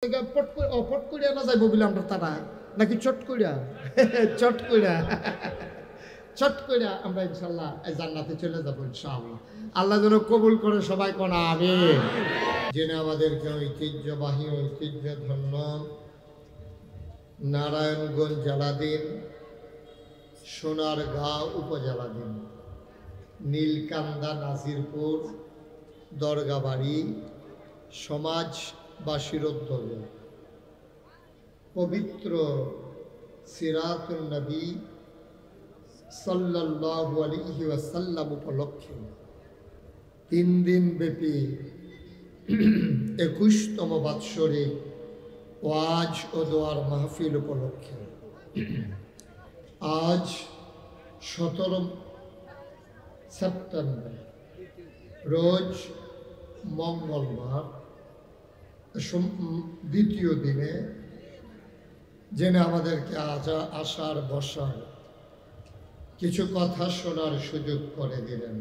পট করিয়া না যাইব বলে আমরা তারা নাকি চট করিয়া চট করিয়া চট করিয়া আমরা ইনশাল্লাহ জান্নাতে চলে যাবো ইনশাআল্লাহ। আল্লাহ যেন কবুল করে সবাই কোনা আমিন। জেনে আমাদেরকে ঐতিহ্যবাহী ঐতিহ্যধন্য নারায়ণগঞ্জ জেলাধীন সোনারগাঁও উপজেলাধীন নীলকান্দা নাজিরপুর দরগাবাড়ি সমাজবাসীর উদ্যোগে পবিত্র সিরাতুন নবী সাল্লাল্লাহু আলাইহি ওয়াসাল্লাম উপলক্ষে 3 দিন ব্যাপী 21তম বাৎসরিক ওয়াজ ও দোয়ার মাহফিল উপলক্ষে আজ 17 সেপ্টেম্বর রোজ মঙ্গলবার দ্বিতীয় দিনে জেনে আমাদেরকে আসার বসার কিছু কথা শোনার সুযোগ করে দিলেন।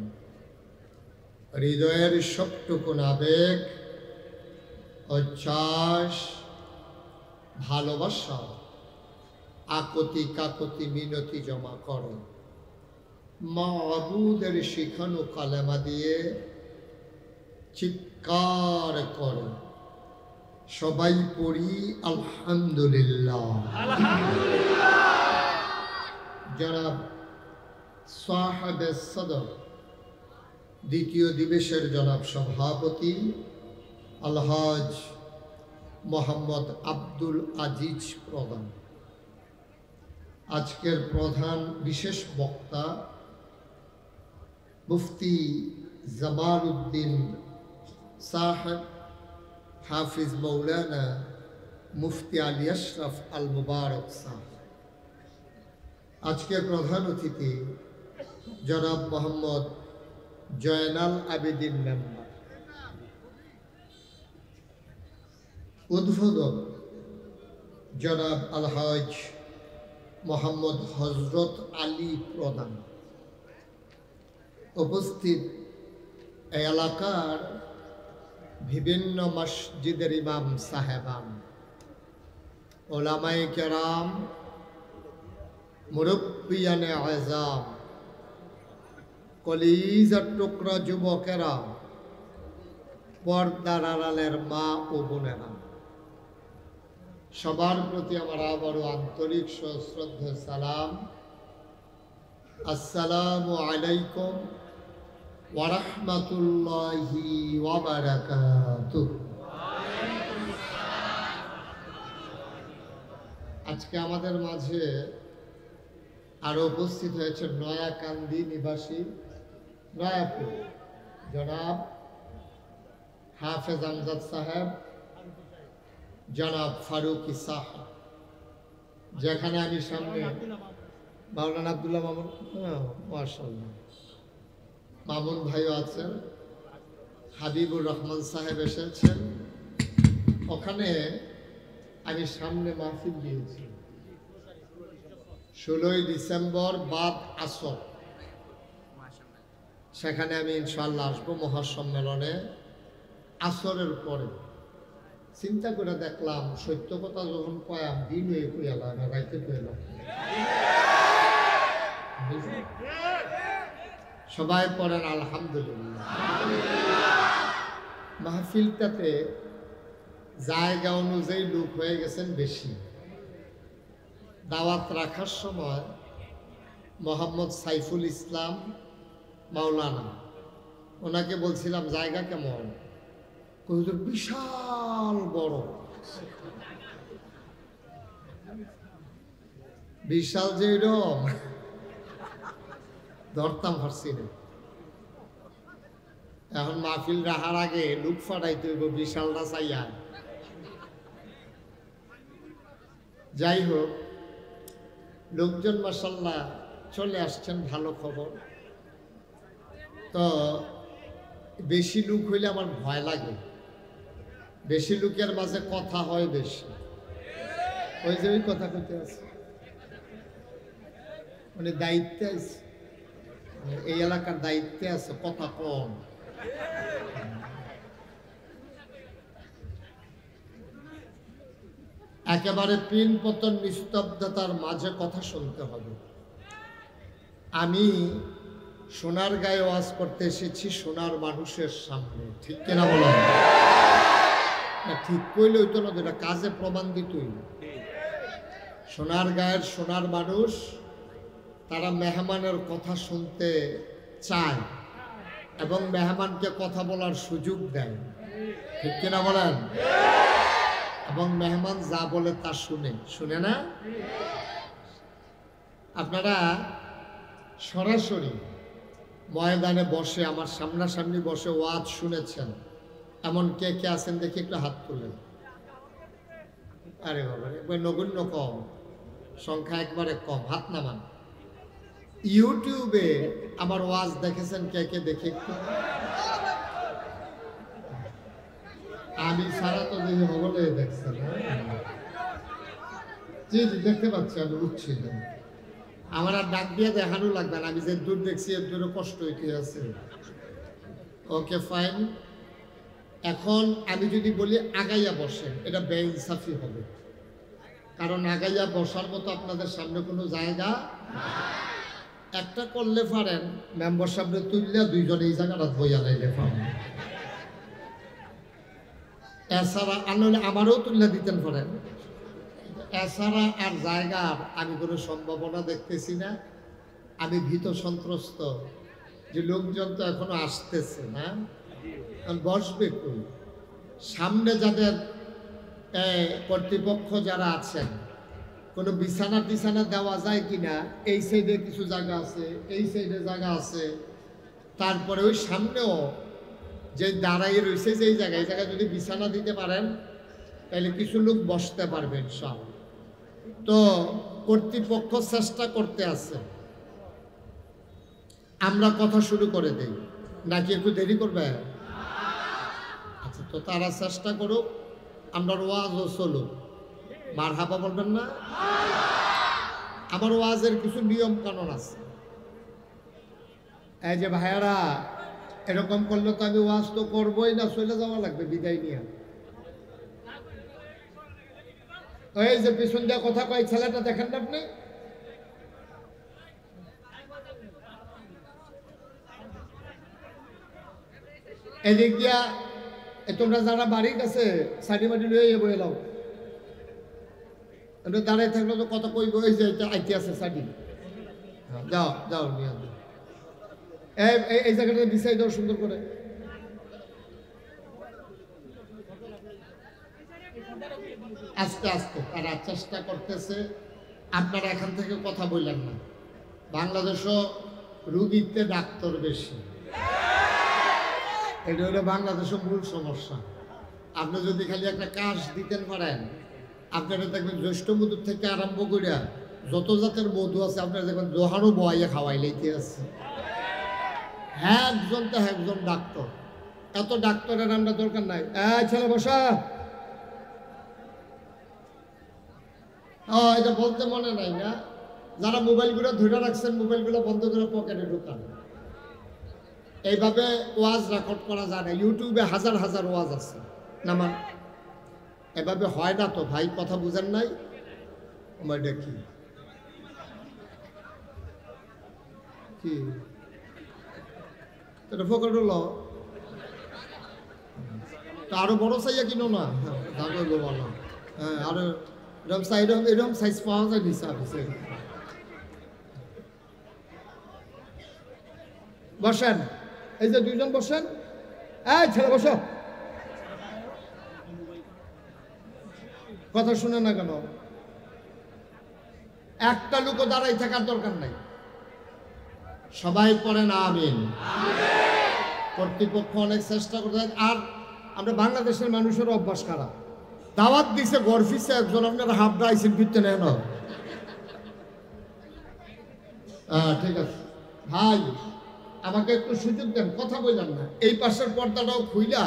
হৃদয়ের সবটুকুন আবেগ উচ্ছ্বাস ভালোবাসা আকতি কাকতি মিনতি জমা করে মাবুদের শিখানো কালেমা দিয়ে চিৎকার করে সবাই পড়ি আলহামদুলিল্লাহ। জনাব সাহেবে সদর দ্বিতীয় দিবসের জনাব সভাপতি আলহাজ মোহাম্মদ আব্দুল আজিজ প্রধান, আজকের প্রধান বিশেষ বক্তা মুফতি জামাল উদ্দিন সাহেব হাফিজ মৌলানা মুফতি আলী আশরাফ আল মুবারক সাহেব, আজকের প্রধান অতিথি জনাব মোহাম্মদ জয়নাল আবেদিন মেম্বার, উদ্বোধক জনাব আলহাজ মোহাম্মদ হজরত আলী প্রধান, উপস্থিত এই এলাকার বিভিন্ন মসজিদের ইমাম সাহেবান, ওলামায়ে কেরাম, মুরব্বিয়ানে আযাম, কলিজার টুকরা যুবকেরা, পর্দার আড়ালের মা ও বোনেরা, সবার প্রতি আমার আবারও আন্তরিক সশ্রদ্ধা সালাম। আসসালামু আলাইকুম ওয়া রাহমাতুল্লাহি ওয়া বারাকাতুহু। আজকে আমাদের মাঝে আরো উপস্থিত হয়েছে নয়াকান্দি নিবাসী নয়াপুর জনাব হাফেজ আমজাদ সাহেব, জনাব ফারুকি সাহেব, যেখানে আমি সামনে মাওলানা আব্দুল্লাহ মামুন, মাশাআল্লাহ, মামুন ভাইও আছেন, হাবিবুর রহমান সাহেব এসেছেন, ওখানে আমি সামনে মাহফিল দিয়েছি 16ই ডিসেম্বর বাদ আসর, সেখানে আমি ইনশাআল্লাহ আসবো মহাসম্মেলনে আসরের পরে। চিন্তা করে দেখলাম সত্য কথা যখন কয়াম দিন হয়ে কইয়ালাম না রাইতে কইলাম, সবাই পড়েন আলহামদুলিল্লাহ। মাহফিলটাতে জায়গা অনুযায়ী লোক হয়ে গেছেন বেশি। দাওয়াত রাখার সময় মোহাম্মদ সাইফুল ইসলাম মাওলানা, ওনাকে বলছিলাম জায়গা কেমন, হুজুর বিশাল বড়, বিশাল যে এরকম ধরতাম পারছি না। এখন মাহফিল রাখার আগে লুক ফাটাইতে হইব বিশালটা চাইয়া। যাই হোক, লোকজন মাশাআল্লাহ চলে আসছেন, ভালো খবর। তো বেশি লোক হইলে আমার ভয় লাগে, বেশি লোকের মাঝে কথা হয় বেশি, ওই যে ওই কথা কইতে আছে মানে দায়িত্বে আছে, এই এলাকার দায়িত্বে আছে, কথা কম। একেবারে পিন পতন নিস্তব্ধতার মাঝে কথা শুনতে হবে। আমি সোনার গায়ে ওয়াজ করতে এসেছি সোনার মানুষের সামনে, ঠিক কিনা বলেন? না ঠিক কইলে হইতো না, যেটা কাজে প্রমাণ দিতই। সোনার গায়ের সোনার মানুষ তারা মেহমানের কথা শুনতে চায় এবং মেহমানকে কথা বলার সুযোগ দেয়, ঠিক কিনা বলেন? এবং মেহমান যা বলে তা শুনে না। আপনারা সরাসরি ময়দানে বসে আমার সামনাসামনি বসে ওয়াজ শুনেছেন এমন কে কে আছেন দেখি একটু হাত তুলেন। আরে বাবা, একবার নগণ্য কম, সংখ্যা একবারে কম, হাত নামান। ইউটিউবে আমার ওয়াজ দেখেছেন কে কে দেখে একটু? আমি সারা তো দেখি হবলে দেখছেন। জি জি দেখতে পাচ্ছি, আমি উঠছি। আমার আর ডাক দিয়ে দেখানো লাগবে না, আমি যে দূর দেখছি এর দূরে কষ্ট হইতে আছে। Okay fine. এখন আমি যদি বলি আগাইয়া বসেন, এটা বেইনসাফি হবে, কারণ আগাইয়া বসার মতো আপনাদের সামনে কোনো জায়গা একটা করলে পারেন, মেম্বার সামনে তুললে দুইজনে এই জায়গাটা বইয়া লাইলে পারেন। এছাড়া আনলে আমারও তুললে দিতেন পারেন। এছাড়া আর জায়গার আমি কোনো সম্ভাবনা দেখতেছি না। আমি ভীত সন্ত্রস্ত যে লোকজন তো এখনো আসতেছে না, বসবে কই? সামনে যাদের কর্তৃপক্ষ যারা আছেন, কোনো বিছানা টিছানা দেওয়া যায় কিনা, এই সাইডে কিছু জায়গা আছে, এই সাইডে জায়গা আছে, তারপরে ওই সামনেও যে দাঁড়াইয়ে রয়েছে যে এই জায়গায় যদি বিছানা দিতে পারেন তাহলে কিছু লোক বসতে পারবেন সব। তো কর্তৃপক্ষ চেষ্টা করতে আছে, আমরা কথা শুরু করে দেই নাকি একটু দেরি করবে? আচ্ছা, তো তারা চেষ্টা করুক, আমরা ওয়াজও চলুক। মারহাবা বলবেন না? আমার ওয়াজের কিছু নিয়ম কানুন আছে। এই যে ভাইয়ারা, এরকম করলে তো আমি ওয়াজ তো করবোই না, চলে যাওয়া লাগবে বিদায় নিয়ে। এই যে পিছন দিয়ে কথা কয় ছেলেটা দেখেন না আপনি? এদিক দিয়া তোমরা যারা বাড়ির কাছে সাইডি মাটি লইয়া বয়ে লাও, দাঁড়াই থাকলে তো কথা কইব, এই যে আইতে আছে সাইডি, যাও যাও নিয়ে এই জায়গাটা বিছাই দাও সুন্দর করে। আস্তে আস্তে তারা চেষ্টা করতেছে। আপনারা এখান থেকে কথা বললেন না, বাংলাদেশও রুগীতে ডাক্তার বেশি, এটা হলো বাংলাদেশের মূল সমস্যা। আপনি যদি খালি একটা কাজ দিতেন পারেন, আপনারা দেখবেন জ্যৈষ্ঠ মধুর থেকে আরম্ভ করে যত জাতের মধু আছে আপনারা দেখবেন দোহানো বয়াইয়া খাওয়াই লাইতে আছে। হ্যাঁ, একজন তো একজন ডাক্তার, এত ডাক্তারের আমরা দরকার নাই। ছেলে বসা, এটা বলতে মনে নাই না? যারা মোবাইলগুলো ধরে রাখছেন মোবাইলগুলো বন্ধ করে পকেটে ঢুকান। এইভাবে ওয়াজ রেকর্ড করা যায় না, ইউটিউবে হাজার হাজার ওয়াজ আছে নামান। এভাবে হয় না তো ভাই, কথা বুঝেন নাই? আমার দেখি কি পকেট হলো তো আরো বড় সাইয়া কিনো না, হ্যাঁ আরো এরকম সাইজ পাওয়া যায় নিচে। বসেন, এই যে দুইজন বসেন। এই ছেলে বসো, কথা শুনে না কেন? একটা লোকও দাঁড়াই থাকার দরকার নাই, সবাই পড়েন আমিন। কর্তৃপক্ষ অনেক চেষ্টা করতে, আর আমরা বাংলাদেশের মানুষের অভ্যাস খারাপ। দাওয়াত দিছে গরফিসে একজন, আপনারা হাফ আইসেন ফিরতে নেন। ঠিক আছে ভাই, আমাকে একটু সুযোগ দেন, কথা বললাম না। এই পাশের পর্দাটাও খুইলা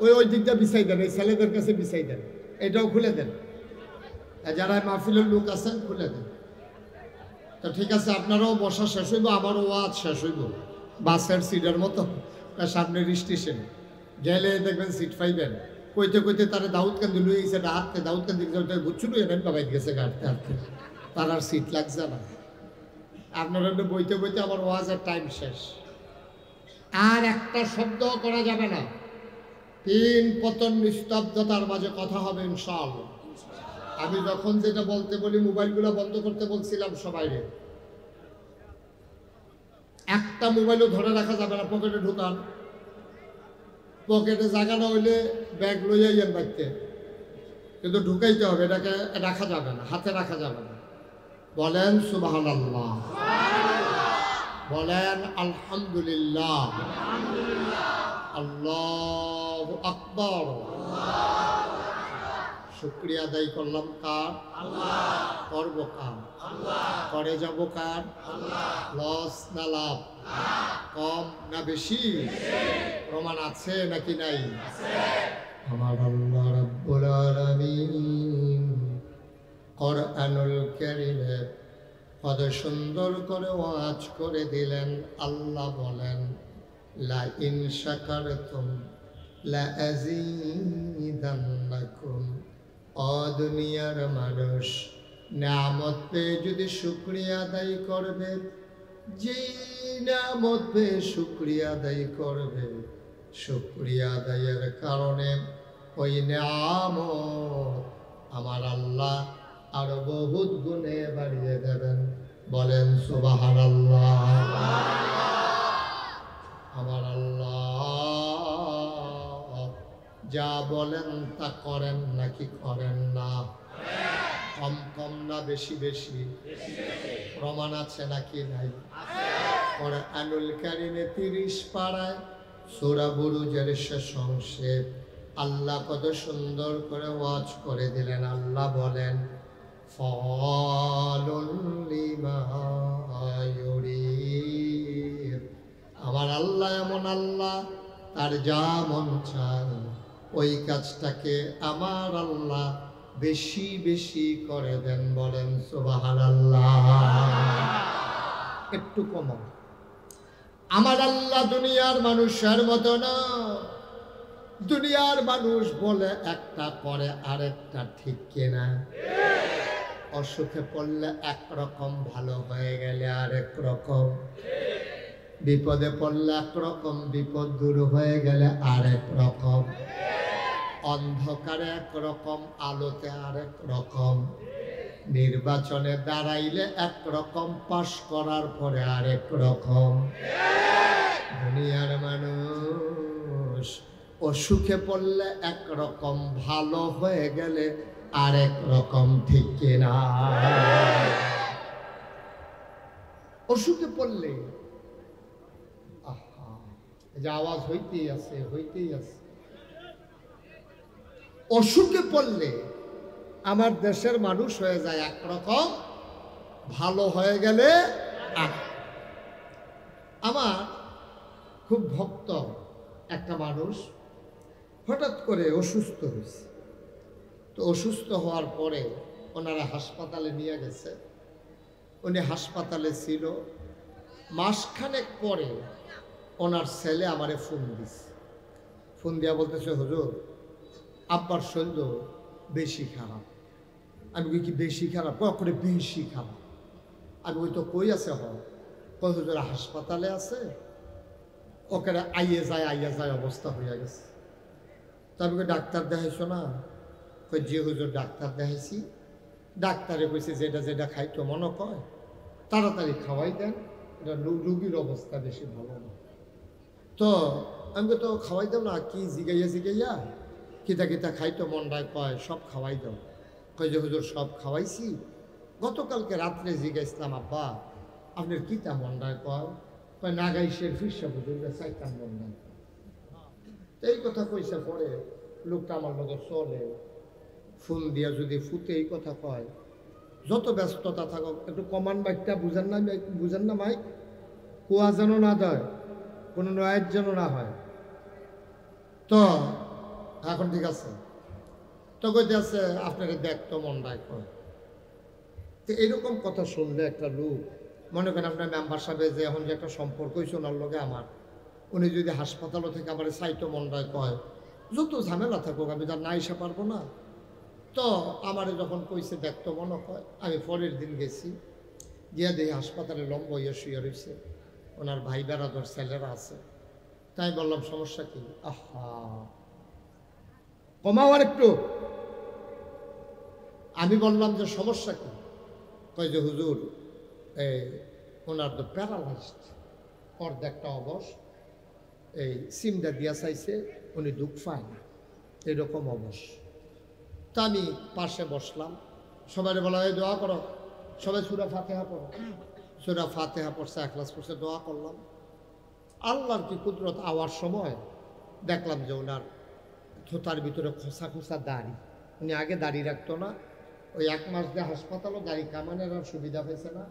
ওই দিকটা বিছাই দেন, এই ছেলেদের কাছে বিছাই দেন, এটাও খুলে দেন। যারা মাহফিলের লোক আছেন খুলে দেন। তো ঠিক আছে, আপনারাও বসা শেষ হইব, আমারও ওয়াজ শেষ হইব। বাসের সিটের মতো সামনের স্টেশনে গেলে দেখবেন সিট পাইবেন, কইতে কইতে তারা দাউদ কান্দি লুয়ে গেছে হাতে দাউদ কান্দি বুঝছিল এনে বাবাই গেছে গাড়িতে হাতে তার আর সিট লাগছে না। আপনারা বইতে বইতে আমার ওয়াজের টাইম শেষ। আর একটা শব্দ করা যাবে না। তিন পতন নিস্তব্ধতার মাঝে কথা হবে ইনশাআল্লাহ। আমি যখন যেটা বলতে বলি মোবাইলগুলো বন্ধ করতে বলছিলাম সবাইরে, একটা মোবাইলও ধরে রাখা যাবে না, পকেটে ঢুকান। পকেটে জায়গা না হইলে ব্যাগ লইয়া ইয়েন বাড়তে, কিন্তু ঢুকাইতে হবে, এটাকে রাখা যাবে না, হাতে রাখা যাবে না। বলেন সুবহানাল্লাহ, বলেন আলহামদুলিল্লাহ, আল্লাহু আকবার। শুকরিয়া আদায় করলাম কার? করব কার? করে যাব কার? লস না লাভ? কম না বেশি? প্রমাণ আছে নাকি নাই? আমার আল্লাহ রাব্বুল আলামিন কোরআনুল কারীমে কত সুন্দর করে ওয়াজ করে দিলেন। আল্লাহ বলেন লা ইন শাকারতুম লা আযীদান্নাকুম। ও দুনিয়ার মানুষ, নিয়ামত পেয়ে যদি শুকরিয়া আদায় করবে, যে নিয়ামত পেয়ে শুকরিয়া আদায় করবে, শুকরিয়া আদায়ের কারণে ওই নিয়ামত আমার আল্লাহ আরো বহুত গুণে বাড়িয়ে দেবেন। বলেন সুবহানাল্লাহ। আমার আল্লাহ যা বলেন তা করেন নাকি করেন না? কম কম না বেশি বেশি? প্রমাণ আছে নাকি নাই? কোরআনুল কারীমে 30 পারায় সূরা বুরুজের শেষ অংশে আল্লাহ কত সুন্দর করে ওয়াজ করে দিলেন। আল্লাহ বলেন ফাআলুন লিমা ইউরিদ। আমার আল্লাহ এমন আল্লাহ, তার যা মন চায় ওই কাজটাকে আমার আল্লাহ বেশি বেশি করে দেন। বলেন সুবহানাল্লাহ। একটু কম। আমার আল্লাহ দুনিয়ার মানুষের মতো না। দুনিয়ার মানুষ বলে একটা করে আরেকটা, ঠিক কিনা? অসুখে পড়লে একরকম, ভালো হয়ে গেলে আরেক রকম, বিপদে পড়লে একরকম, বিপদ দূর হয়ে গেলে আরেক রকম, অন্ধকারে একরকম, আলোতে আরেক রকম, নির্বাচনে দাঁড়াইলে একরকম, পাশ করার পরে আরেক রকম। দুনিয়ার মানুষ অসুখে পড়লে একরকম, ভালো হয়ে গেলে আরেক রকম, ঠিক কিনা? অসুখে পড়লে যে আওয়াজ হইতেই আছে, হইতেই আছে। অসুখে পড়লে আমার দেশের মানুষ হয়ে যায় একরকম, ভালো হয়ে গেলে আমার খুব ভক্ত একটা মানুষ হঠাৎ করে অসুস্থ হয়েছে। তো অসুস্থ হওয়ার পরে ওনারা হাসপাতালে নিয়ে গেছে। উনি হাসপাতালে ছিল। মাসখানেক পরে ওনার ছেলে আমারে ফোন দিছে। ফোন দিয়া বলতেছে, হুজুর আব্বার শরীর বেশি খারাপ। আমি কি বেশি খারাপ? করে বেশি খারাপ। আমি ওই তো কই আছে কই হুজুর হাসপাতালে আছে, ওকে আইয়ে যায় অবস্থা হয়ে গেছে। তো আমি ডাক্তার দেখাইছো না? কই যে হুজুর ডাক্তার দেখাইছি। ডাক্তারে কইছে যেটা যেটা খাইতো মনে কয় তাড়াতাড়ি খাওয়াই দেন, এটা রুগীর অবস্থা বেশি ভালো না। তো আমি তো খাওয়াই দাও না, কি জিগাইয়া কিতা কিতা খাইতো মন্ডায় কয় সব খাওয়াই দাও। কই যে হুজুর সব খাওয়াইছি। গতকালকে রাত্রে জিগাইছিলাম, আব্বা আপনার কিতা মন্ডায় কয়? কয় নাগাইশের ফিরসা হুজুর চাইতাম মন্ডায়। এই কথা কইছে পরে লোকটা আমার লগে চলে। ফোন দিয়া যদি ফুটে এই কথা কয়, যত ব্যস্ততা থাকুক একটু কমান বাইকটা বুঝেন না মাইক, কুয়া যেন না দেয়, কোনো নয়ের যেন না হয়। তো এখন ঠিক আছে। তো কইতে আছে আপনাকে দেখতো মন্ডায় কয়। তো এরকম কথা শুনলে একটা লোক, মনে করেন আপনার মেম্বার সাহেব যে এখন যে একটা সম্পর্ক হয়েছে ওনার লগে আমার, উনি যদি হাসপাতালও থেকে আমার সাইটো মন্ডায় কয়, যত ঝামেলা থাকুক আমি তার না এসে পারবো না। তো আমারে যখন কইছে দেখতো মনে হয়, আমি পরের দিন গেছি, গিয়া দেখি হাসপাতালে লম্বা হইয়া শুয়ে রয়েছে, ওনার ভাই বেড়াদর ছেলেরা আছে। তাই বললাম সমস্যা কি? আহা কমাও আর একটু। আমি বললাম যে সমস্যা কি? কয় যে হুজুর এই ওনার তো প্যারালাইজড, অর্ধেকটা অবশ, এই সিমটা দিয়া চাইছে, উনি দুঃখ পায় না, এরকম অবশ। তা আমি পাশে বসলাম, সবাই বলা হয় দোয়া করো, সবাই সূরা ফাতিহা পড়ো। সূরা ফাতিহা পড়ছে, ইখলাস পড়ছে, দোয়া করলাম। আল্লাহর কি কুদরত, আওয়ার সময় দেখলাম যে ওনার থোতার ভিতরে খোসা খোসা দাড়ি। উনি আগে দাড়ি রাখতো না, ওই 1 মাস দিয়ে হাসপাতালও দাড়ি কামানের আর সুবিধা পেয়েছে না,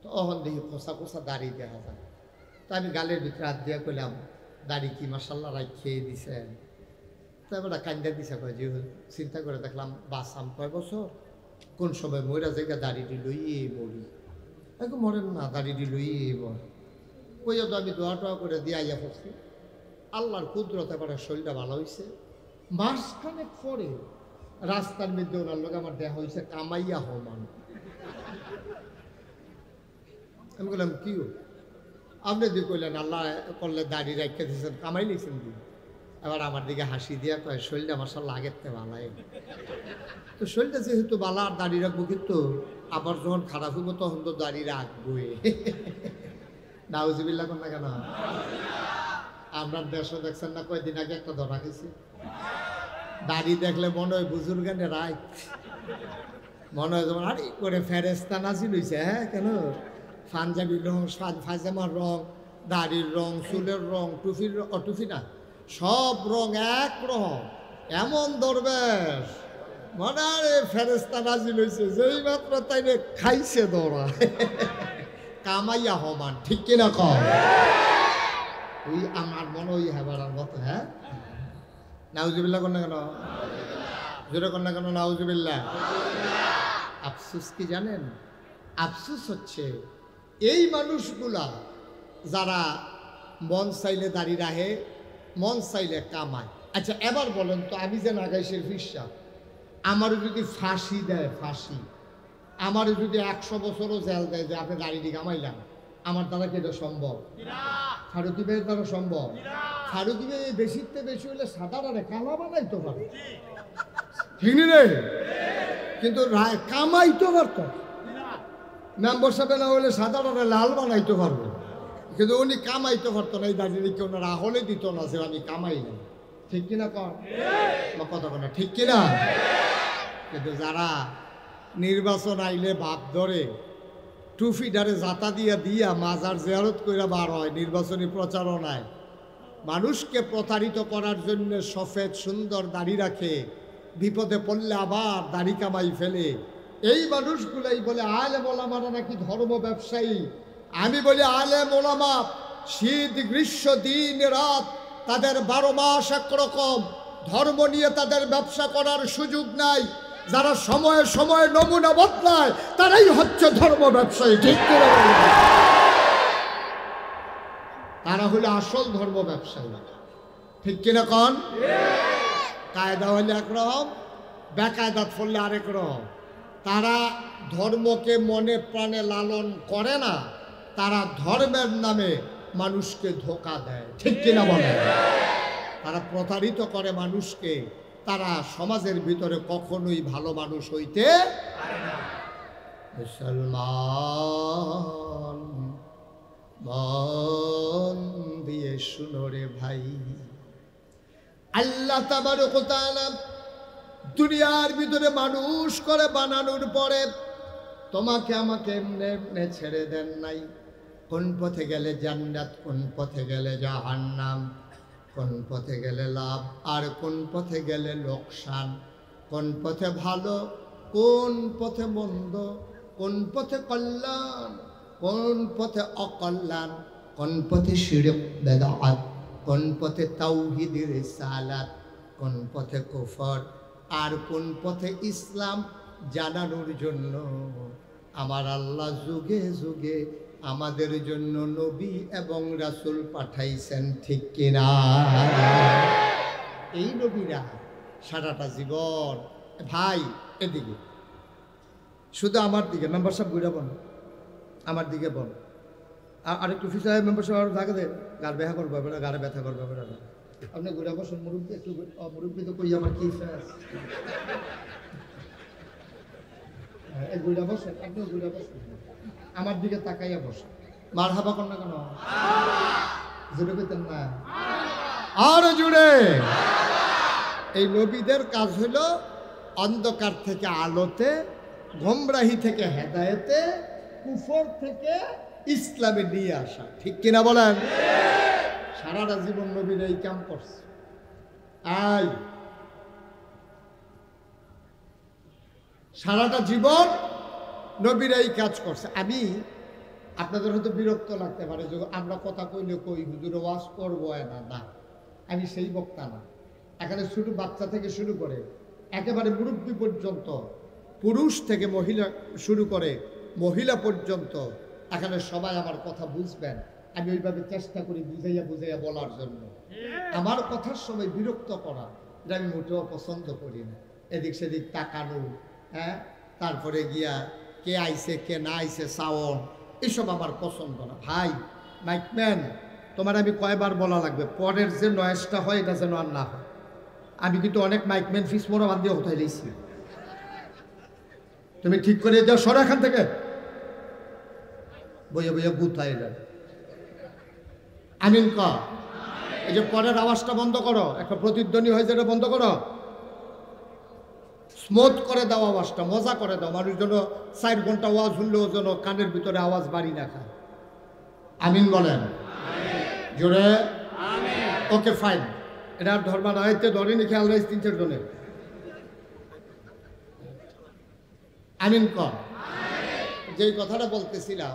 তখন দেখি খোসা খোসা দাড়ি দেখা যায়। তা আমি গালের ভিতরে হাত দিয়ে কইলাম, দাড়ি কি মাশাআল্লাহ রাখ খেয়ে দিছেন? তারপরে কান্দা দিছে। কয় যে চিন্তা করে দেখলাম বাঁচাম কয় বছর, কোন সময় মইরা জায়গা দাড়িটি লইয়ে মরি, এখন মরেন না, দাড়িটি লইয়ে মর। ওই তো আমি দোয়া টোয়া করে দিয়ে আইয়া পড়ছি। আল্লাহর কুদরত এবারে শরীরটা ভালো হয়েছে। মাসখানেক পরে রাস্তার মধ্যে ওনার লোক আমার দেখা হয়েছে কামাইয়া হমান। আমি বললাম কি আপনি দিয়ে কইলেন আল্লাহ করলে দাড়ি রাখিয়ে দিয়েছেন, কামাই নিয়েছেন কি? এবার আমার দিকে হাসি দিয়া কয় শরীরটা মাশাআল্লাহ আগের থেকে ভালাই। তো শরীরটা যেহেতু ভালো আর দাড়ি রাখবো, কিন্তু আবার যখন খারাপ হইব তখন তো দাড়ি রাখবই। নাউজুবিল্লাহ কোন না কেন? আমরা দেশও দেখছেন না, কয়দিন আগে একটা ধরা খেয়েছি, দাড়ি দেখলে মনে হয় বুজুর্গানে রায়, মনে হয় যেমন আরে করে ফেরেস্তা নাজিল হইছে। হ্যাঁ কেন? পাঞ্জাবির রং, ফাজামার রং, দাড়ির রং, চুলের রং, টুপির টুপি না, সব রং এক রং, এমন দরবেশ মনে হয় ফেরেস্তা নাজিল হইছে। যেই মাত্র তাইলে খাইছে দৌড়া, কামাইয়া হমান। ঠিক কিনা কম? ওই আমার মনে ওই হেবারার মতো। হ্যাঁ নাউজুবিল্লাহ কর না কেন? জোরে কর না কেন? নাউজুবিল্লাহ। আফসোস কি জানেন? আফসোস হচ্ছে এই মানুষগুলা যারা মন চাইলে দাড়ি রাখে, মন চাইলে কামায়। আচ্ছা এবার বলেন তো, আমি যে নাগাইশের ফিরসা, আমারও যদি ফাঁসি দেয়, ফাঁসি, আমারও যদি 100 বছরও জেল দেয় যে আপনি দাড়িটি কামাইলাম, আমার দ্বারা কি এটা সম্ভব? ফারুকি ভাইয়ের দ্বারা সম্ভব? ফারুকি ভাই বেশিতে বেশি হলে সাদারে কালা বানাইতে পারে, ঠিক রে, কিন্তু কামাইতে পারত। মেম্বার সাহেব না হলে সাদারে লাল বানাইতে পারবো, কিন্তু উনি কামাইতে পারতো না। এই দাঁড়িয়ে ওনারা আহলে দিত না যে আমি কামাই না। ঠিক কিনা কর কথা বলে, ঠিক কিনা? কিন্তু যারা নির্বাচন আইলে ভাব ধরে টুফিডারে জাতা দিয়া দিয়া মাজার জিয়ারত কইরা বার হয় নির্বাচনী প্রচারণায়, মানুষকে প্রতারিত করার জন্য সফেদ সুন্দর দাড়ি রাখে, বিপদে পড়লে আবার দাড়ি কামাই ফেলে। এই মানুষগুলাই বলে আলেম ওলামারা নাকি ধর্ম ব্যবসায়ী। আমি বলি আলেম ওলামা শীত গ্রীষ্ম দিন রাত তাদের 12 মাস একরকম, ধর্ম নিয়ে তাদের ব্যবসা করার সুযোগ নাই। যারা সময়ে সময়ে নমুনা বদলায় তারাই হচ্ছে ধর্ম ব্যবসায়ী। ঠিক করে তারা হলো আসল ধর্ম ব্যবসায়ী। ঠিক কিনা কন? কায়দা হলে একরকম, বেকায়দাত ফললে আরেক রকম। তারা ধর্মকে মনে প্রাণে লালন করে না, তারা ধর্মের নামে মানুষকে ধোঁকা দেয়। ঠিক কিনা বলে? তারা প্রতারিত করে মানুষকে, তারা সমাজের ভিতরে কখনোই ভালো মানুষ হইতে পারে না। মুসলমান মন দিয়ে শুনো রে ভাই, আল্লাহ তাবারক ওয়া তাআলা দুনিয়ার ভিতরে মানুষ করে বানানোর পরে তোমাকে আমাকে এমনি এমনি ছেড়ে দেন নাই। কোন পথে গেলে জান্নাত, কোন পথে গেলে জাহান্নাম, কোন পথে গেলে লাভ আর কোন পথে গেলে লোকসান, কোন পথে ভালো, কোন পথে মন্দ, কোন পথে কল্যাণ, কোন পথে অকল্যাণ, কোন পথে শিরক বিদআত, কোন পথে তাওহীদ রিসালাত, কোন পথে কুফর আর কোন পথে ইসলাম জানানোর জন্য আমার আল্লাহ যুগে যুগে আমাদের জন্য নবী এবং রাসূল পাঠাইছেন। ঠিক কিনা? এই নবীরা সারাটা জীবন। ভাই এদিকে, শুধু আমার দিকে মেম্বার সাহেব ঘুরে বল, আমার দিকে বল, আর একটু ফিসায় মেম্বার সাহেব আরো থাকে দেন, গার ব্যথা করবে বেড়া, গাড়ে ব্যথা করবে বেড়া। আপনি ঘুরে বসেন, মুরব্বী একটু, মুরব্বী তো কই আমার কি ঘুরে বসেন, আপনিও ঘুরে বসেন, আমার দিকে তাকাইয়া বসেন। মার হাবা কর না কেন, জুড়ে পেতেন না আর জুড়ে। এই নবীদের কাজ হলো অন্ধকার থেকে আলোতে, গোমরাহি থেকে হেদায়েতে, কুফর থেকে ইসলামে নিয়ে আসা। ঠিক কিনা বলেন? সারাটা জীবন নবীর এই কাম করছে। সারাটা জীবন নবীর এই কাজ করছে। আমি আপনাদের হয়তো বিরক্ত লাগতে পারে যে আমরা কথা কইলে কই হুজুর ওয়াজ করবো না, আমি সেই বক্তা না। এখানে শুধু বাচ্চা থেকে শুরু করে একেবারে মুরব্বী পর্যন্ত, পুরুষ থেকে মহিলা শুরু করে মহিলা পর্যন্ত, এখানে সবাই আমার কথা বুঝবেন। আমি ওইভাবে চেষ্টা করি বুঝাইয়া বুঝাইয়া বলার জন্য। আমার কথার সময় বিরক্ত করা এটা আমি মোটেও পছন্দ করি না। এদিক সেদিক তাকানো, হ্যাঁ, তারপরে গিয়া কে আইছে কে না আইছে সাউন্ড, এসব আমার পছন্দ না। ভাই মাইকম্যান, তোমার আমি কয়বার বলা লাগবে, পরের যে নয়েজটা হয় এটা যেন আর না হয়। আমি কিন্তু অনেক মাইকম্যান ফিস মোড়া বাদ দিয়ে কোথায় দিয়েছি, তুমি ঠিক করে যাও, সরো এখান থেকে, বইয়ে বইয়ে গুথাই যাবে। আমিন ক, এই যে পরের আওয়াজটা বন্ধ করো, একটা প্রতিধ্বনি হয়েছে, এটা বন্ধ করো, স্মুথ করে দাও আওয়াজটা, মজা করে দাও। মানুষ যেন 4 ঘন্টা আওয়াজ শুনলেও যেন কানের ভিতরে আওয়াজ বাড়ি না খায়। আমিন বলেন জোরে। ওকে ফাইন, এটা আর ধর্মা রাইতে ধরেনি, খেয়াল রাইস 3-4 জনের। আমিন ক। যেই কথাটা বলতেছিলাম,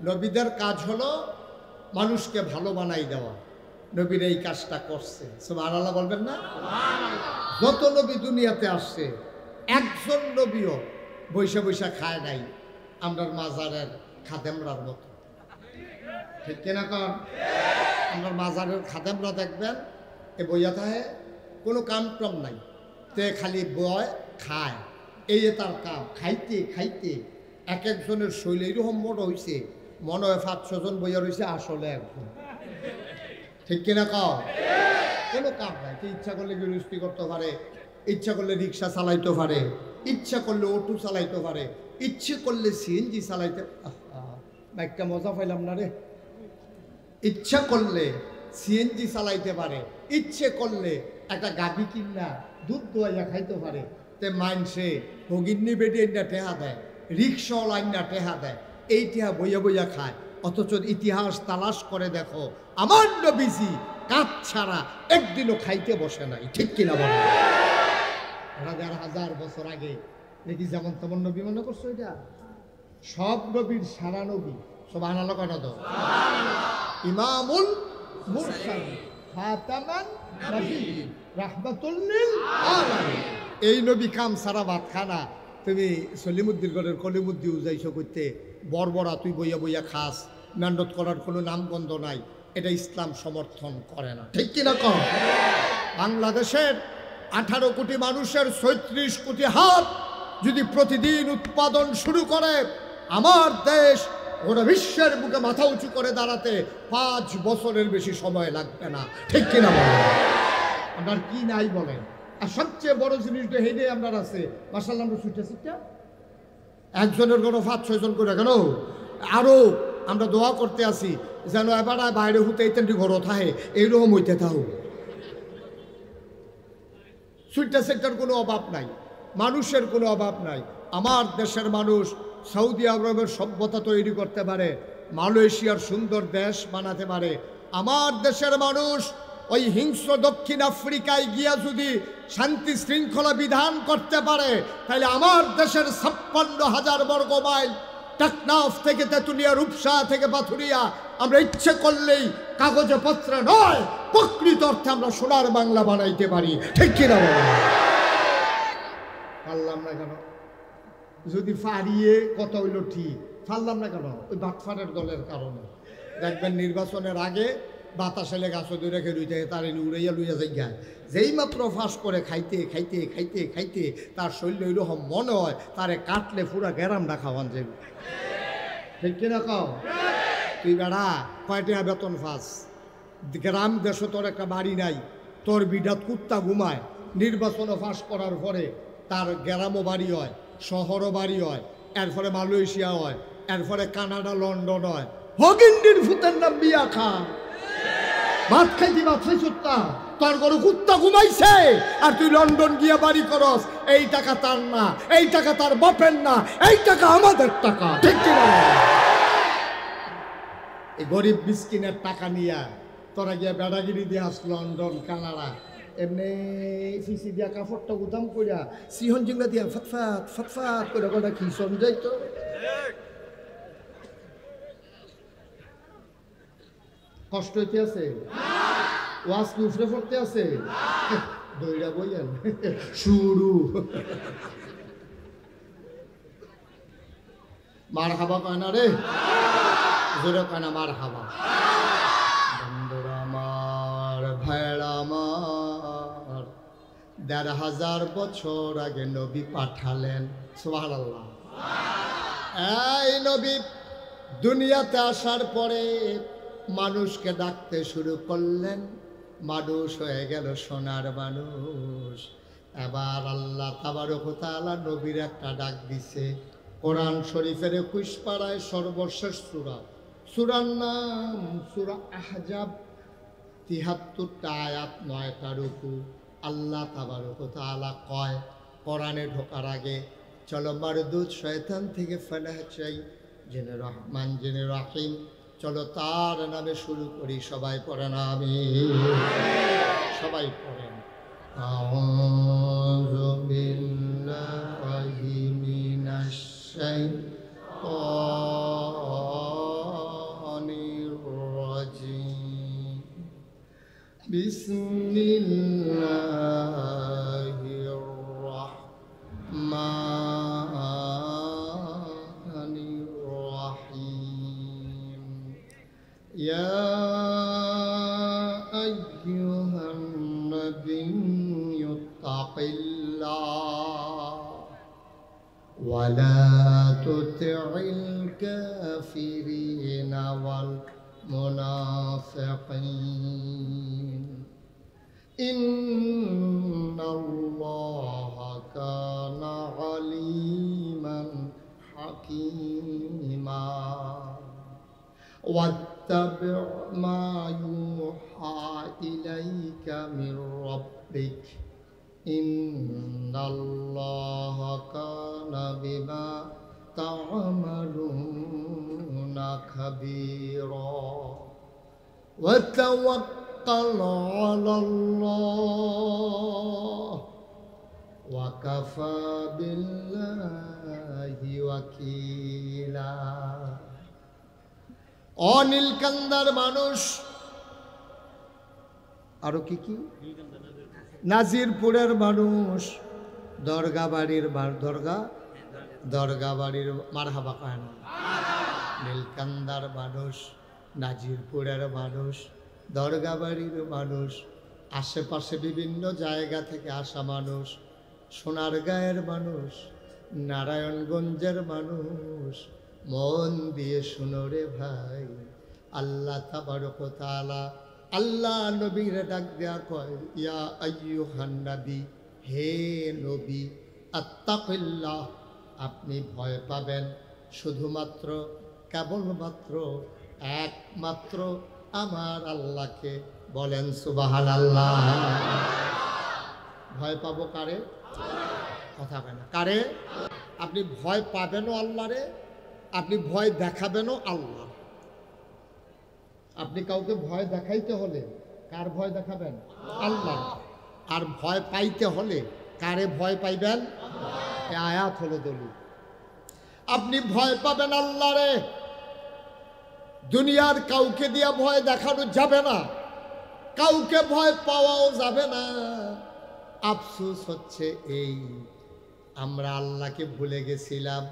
নবীদের কাজ হলো মানুষকে ভালো বানাই দেওয়া। নবীর এই কাজটা করছে, সুবহানাল্লাহ বলবেন না? যত নবী দুনিয়াতে আসছে, একজন নবীও বৈশা বৈশা খায় নাই আমরার মাজারের খাদেমরার মতো। ঠিক কিনা কন? আমার মাজারের খাদেমরা দেখবেন এ বইয়া থাকে, কোনো কাম টম নাই, তে খালি বয় খায়, এই তার কাম। খাইতে খাইতে এক একজনের শৈল এইরকম মোট হয়েছে, মনে হয় 5-6 জন বইয়া রয়েছে, আসলে একজন। ঠিক কিনা কন? কোনো কাম নাই। ইচ্ছা করলে গৃহস্থী করতে পারে, ইচ্ছা করলে রিক্সা চালাইতে পারে, ইচ্ছা করলে অটো চালাইতে পারে, ইচ্ছে করলে সিএনজি চালাইতে। একটা মজা পাইলাম না রে। ইচ্ছা করলে সিএনজি চালাইতে পারে, ইচ্ছে করলে একটা গাভী কিনা দুধ দোয়াইয়া খাইতে পারে। তে মাইনসে ভগিন্নি বেডিয়ে না টেহা দেয়, রিক্সাওয়ালা না টেহা দেয়, এই টেহা বইয়া বইয়া খায়। অথচ ইতিহাস তালাশ করে দেখো, আমার নবীজি কাপ ছাড়া একদিনও খাইতে বসে নাই। ঠিক কিনা বলে? 1000 বছর আগে দেখি যেমন তেমন নবী মনে করছো? এটা সব নবীর সারা নবী। সুবহানাল্লাহ কনা তো, ইমামুল মুরসালিন খাতামান নবিয়্যিন রাহমাতুল লিল আলামিন। এই নবী কাম সারা ভাত খানা। তুমি সলিমুদ্দিন গড়ের কলিমুদ্দি উজাইছো করতে, বর্বরা তুই বইয়া বইয়া খাস, মেহনত করার কোনো নামগন্ধ নাই, এটা ইসলাম সমর্থন করে না। ঠিক কিনা কম? বাংলাদেশের 18 কোটি মানুষের 36 কোটি হাত যদি প্রতিদিন উৎপাদন শুরু করে, আমার দেশ গোটা বিশ্বের বুকে মাথা উঁচু করে দাঁড়াতে 5 বছরের বেশি সময় লাগবে না। ঠিক কিনা বলেন? আপনার কি নাই বলেন? আর সবচেয়ে বড় জিনিসটা হেঁটে আপনার আছে, মাশাআল্লাহ, আমরা ছুটে একজনের কোনো 5-6 জন করে কেন, আরো আমরা দোয়া করতে আসি যেন এবার বাইরে হতে এইতেনটি ঘর থাকে, এইরকম হইতে থাকো। সুইটা সেক্টর কোনো অভাব নাই, মানুষের কোনো অভাব নাই। আমার দেশের মানুষ সৌদি আরবের সভ্যতা তৈরি করতে পারে, মালয়েশিয়ার সুন্দর দেশ বানাতে পারে। আমার দেশের মানুষ ওই হিংস্র দক্ষিণ আফ্রিকায় গিয়া যদি শান্তি শৃঙ্খলা বিধান করতে পারে, তাহলে আমার দেশের 56,000 বর্গ মাইল, টেকনাফ থেকে তেঁতুলিয়া, রূপসা থেকে পাথুরিয়া, আমরা ইচ্ছে করলেই কাগজে পত্রে নয়, প্রকৃত অর্থে আমরা সোনার বাংলা বানাইতে পারি। ঠিক কিনা বলেন? পারলাম না কেন? যদি ফারিয়ে কথা হইল ঠিক, পারলাম না কেন? ওই বাটফারের দলের কারণে। দেখবেন নির্বাচনের আগে বাতাসে গাছও দূরে রেখে রুইতে তার উড়াইয়া লইয়া যাই গায়। যেই মাত্র ফাঁস করে খাইতে খাইতে খাইতে খাইতে তার শরীর ওইরকম মনে হয় তারে কাটলে পুরা গ্যারামটা খাওয়ান যাবে। ঠিক কিনা কও? তুই বেড়া কয়টা বেতন ফাঁস? গ্রাম দেশ তোর একটা বাড়ি নাই, তোর বিডাত কুত্তা ঘুমায়। নির্বাচনে ফাঁস করার পরে তার গ্রামও বাড়ি হয়, শহরও বাড়ি হয়, এরপরে মালয়েশিয়া হয়, এরপরে কানাডা লন্ডন হয়। হগিন্ডির ভূতের নাম বিয়া খা। ভাত খাইতি ভাত খাইছুত্তা, তোর ঘরে কুত্তা ঘুমাইছে আর তুই লন্ডন গিয়া বাড়ি করস। এই টাকা তার না, এই টাকা তার বাপের না, এই টাকা আমাদের টাকা। ঠিক কিনা? এই গরিব মিসকিনের টাকা নিয়া তোরা গিয়া বেড়াগিরি দিয়ে আস লন্ডন কানাডা। এমনি ফিসি দিয়া কাপড়টা গুদাম করিয়া সিহন জিংলা দিয়া ফটফাট ফটফাট করে গোটা কি সঞ্জয় তো কষ্ট হইতে আছে। ওয়াজ কি উফরে পড়তে আছে? দইরা বইয়েন শুরু। মার হাবা কয় না রে, জোরে কয় না মার হাবা। বন্ধুরা আমার, ভাইরা আমার, ১,৫০০ বছর আগে নবী পাঠালেন। সুবহানাল্লাহ। এই নবী দুনিয়াতে আসার পরে মানুষকে ডাকতে শুরু করলেন। মানুষ হয়ে গেল সোনার মানুষ। এবার আল্লাহ তাবারক ওয়া তাআলা নবীর একটা ডাক দিছে। কোরআন শরীফের ২১ পারায় সর্বশেষ সূরা, সূরার নাম সূরা আহজাব। ৭৩টা আয়াত, ৯টা রুকু। আল্লাহ তাবারক ওয়া তাআলা কয় কোরআনে ঢোকার আগে, চলো মারদুদ শয়তান থেকে ফেলাহ চাই, জেনে রহমান জেনে রাহিম, চলো তার নামে শুরু করি। সবাই পড়েন আমিন। সবাই পড়েন আউযু বিল্লাহি মিনাশ শাইতানির রাজিম। বিসমিল্লাহির রাহমানির রাহিম। ইয়া আইয়ুহান নাবিয়্যু তাকিল্লাহ ওয়া লা তুতি'ল কাফিরিনা ওয়াল মুনাফিকিন ইন্নাল্লাহা কানা আলিমান হাকীমা। واتبع ما يوحى إليك من ربك إن الله كان بما تعملون خبيرا وتوكل على الله وكفى بالله وكيلا। অনীলকান্দার মানুষ, আরো কি কি, নাজিরপুরের মানুষ, দরগা বাড়ির দরগা বাড়ির মারহাবা কয় না। নীলকান্দার মানুষ, নাজিরপুরের মানুষ, দরগা বাড়ির মানুষ, আশেপাশে বিভিন্ন জায়গা থেকে আসা মানুষ, সোনারগাঁয়ের মানুষ, নারায়ণগঞ্জের মানুষ, মন দিয়ে শুনো রে ভাই। আল্লাহ তাবারক ওয়া তাআলা আল্লাহ নবীর ডাক দেয়া কয়, ইয়া আইয়ুহান নবী, হে নবী, আত্তাকিল্লাহ, আপনি ভয় পাবেন শুধুমাত্র, কেবলমাত্র, একমাত্র আমার আল্লাহকে। বলেন সুবহানাল্লাহ। ভয় পাবো কারে? কথা কয় না। কারে? আপনি ভয় পাবেনও আল্লাহরে, আপনি ভয় দেখাবেনও আল্লাহ। আপনি কাউকে ভয় দেখাইতে হলে কার ভয় দেখাবেন? আল্লাহ। আর ভয় পাইতে হলে কারে ভয় পাইবেন? এই আয়াত হলো দলিল। আপনি ভয় পাবেন আল্লাহরে। দুনিয়ার কাউকে দিয়া ভয় দেখানো যাবে না, কাউকে ভয় পাওয়াও যাবে না। আফসোস হচ্ছে এই, আমরা আল্লাহকে ভুলে গেছিলাম।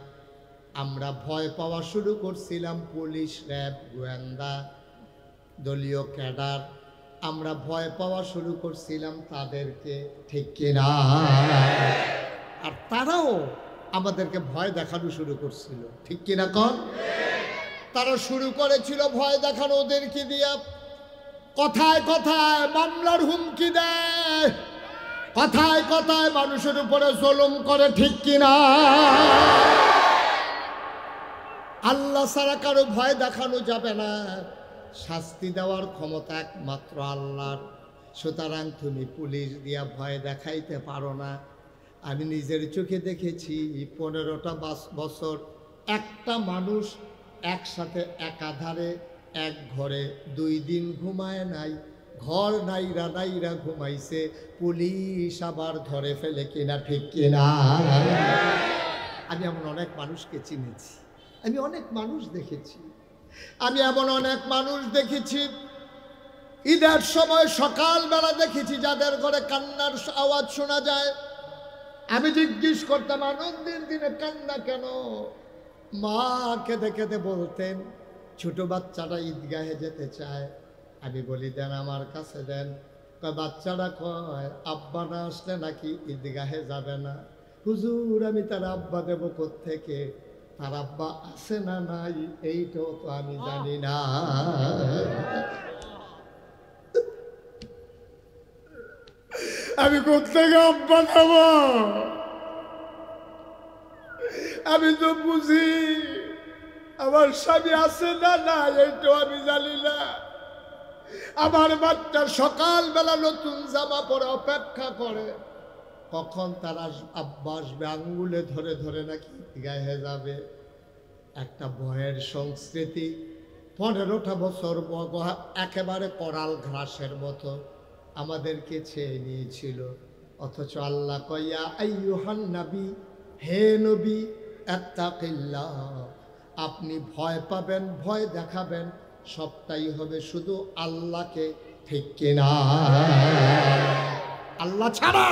আমরা ভয় পাওয়া শুরু করছিলাম পুলিশ, র্যাব, গোয়েন্দা, দলীয় ক্যাডার, আমরা ভয় পাওয়া শুরু করছিলাম তাদেরকে, ঠিক কিনা? আর তারাও আমাদেরকে ভয় দেখানো শুরু করছিল, ঠিক কিনা কন? তারা শুরু করেছিল ভয় দেখানো ওদেরকে দিয়া, কথায় কথায় মামলার হুমকি দেয়, কথায় কথায় মানুষের উপরে জুলুম করে, ঠিক কিনা? আল্লাহ ছাড়া কারো ভয় দেখানো যাবে না, শাস্তি দেওয়ার ক্ষমতা একমাত্র আল্লাহর। সুতরাং তুমি পুলিশ দিয়া ভয় দেখাইতে পারো না। আমি নিজের চোখে দেখেছি 15টা বছর একটা মানুষ একসাথে একাধারে এক ঘরে 2 দিন ঘুমায় নাই, ঘর নাইরা নাইরা ঘুমাইছে, পুলিশ আবার ধরে ফেলে, কিনা ঠিক কিনা? আমি এমন অনেক মানুষকে চিনেছি, আমি অনেক মানুষ দেখেছি, আমি এমন অনেক মানুষ দেখেছি ঈদের সময় সকালবেলা দেখেছি যাদের ঘরে কান্নার আওয়াজ শোনা যায়। আমি জিজ্ঞেস করতাম, আনন্দের দিনে কান্না কেন? মা কেঁদে কেঁদে বলতেন ছোট বাচ্চাটা ঈদগাহে যেতে চায়। আমি বলি দেন আমার কাছে দেন। বাচ্চারা কয় আব্বা না আসলে নাকি ঈদগাহে যাবে না। হুজুর আমি তার আব্বা দেব কোত্থেকে? তার আব্বা আছে না নাই এইটাও তো আমি জানি না। আমি কোত্থেকে আব্বা দেব? আমি তো বুঝি আমার স্বামী আছে না না এইটাও আমি জানি না। আমার বাচ্চা সকালবেলা নতুন জামা পরে অপেক্ষা করে কখন তার আব্বা আসবে, আঙ্গুলে ধরে ধরে নাকি গায়ে যাবে। একটা ভয়ের সংস্কৃতি 15টা বছর একেবারে করাল ঘাসের মতো আমাদেরকে ছেয়ে নিয়েছিল। অথচ আল্লাহ কয়া আইয়ুহান নবী, হে নবী ইত্তাকিল্লাহ, আপনি ভয় পাবেন, ভয় দেখাবেন, সবটাই হবে শুধু আল্লাহকে, ঠিক কিনা? আল্লাহ ছাড়া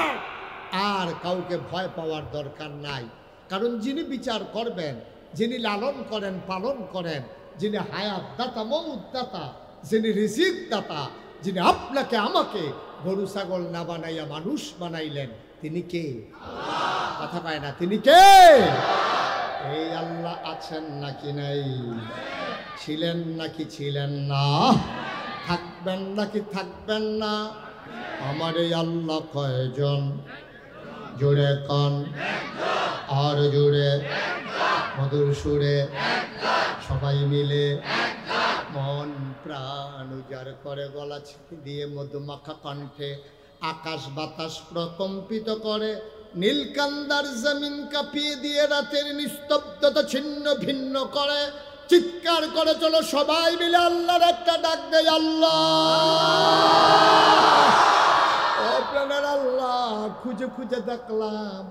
আর কাউকে ভয় পাওয়ার দরকার নাই। কারণ যিনি বিচার করবেন, যিনি লালন করেন পালন করেন, যিনি হায়াত দাতা মউত দাতা, যিনি রিজিক দাতা, যিনি আপনাকে আমাকে গরু ছাগল না বানাইয়া মানুষ বানাইলেন, তিনি কে? কথা পায় না, তিনি কে? এই আল্লাহ আছেন নাকি নাই? ছিলেন নাকি ছিলেন না? থাকবেন নাকি থাকবেন না? আমার এই আল্লাহ কয়জন? জোরে কন, আর জোরে মধুর সুরে সবাই মিলে মন প্রাণ উজাড় করে গলা ছেড়ে দিয়ে মধুমাখা কণ্ঠে আকাশ বাতাস প্রকম্পিত করে, নীলকান্দার জমিন কাঁপিয়ে দিয়ে রাতের নিস্তব্ধতা ছিন্ন ভিন্ন করে, চিৎকার করে চলো সবাই মিলে আল্লাহর একটা ডাক দেয়, আল্লাহ ও প্রাণের আল্লাহ। খুঁজে খুঁজে দেখলাম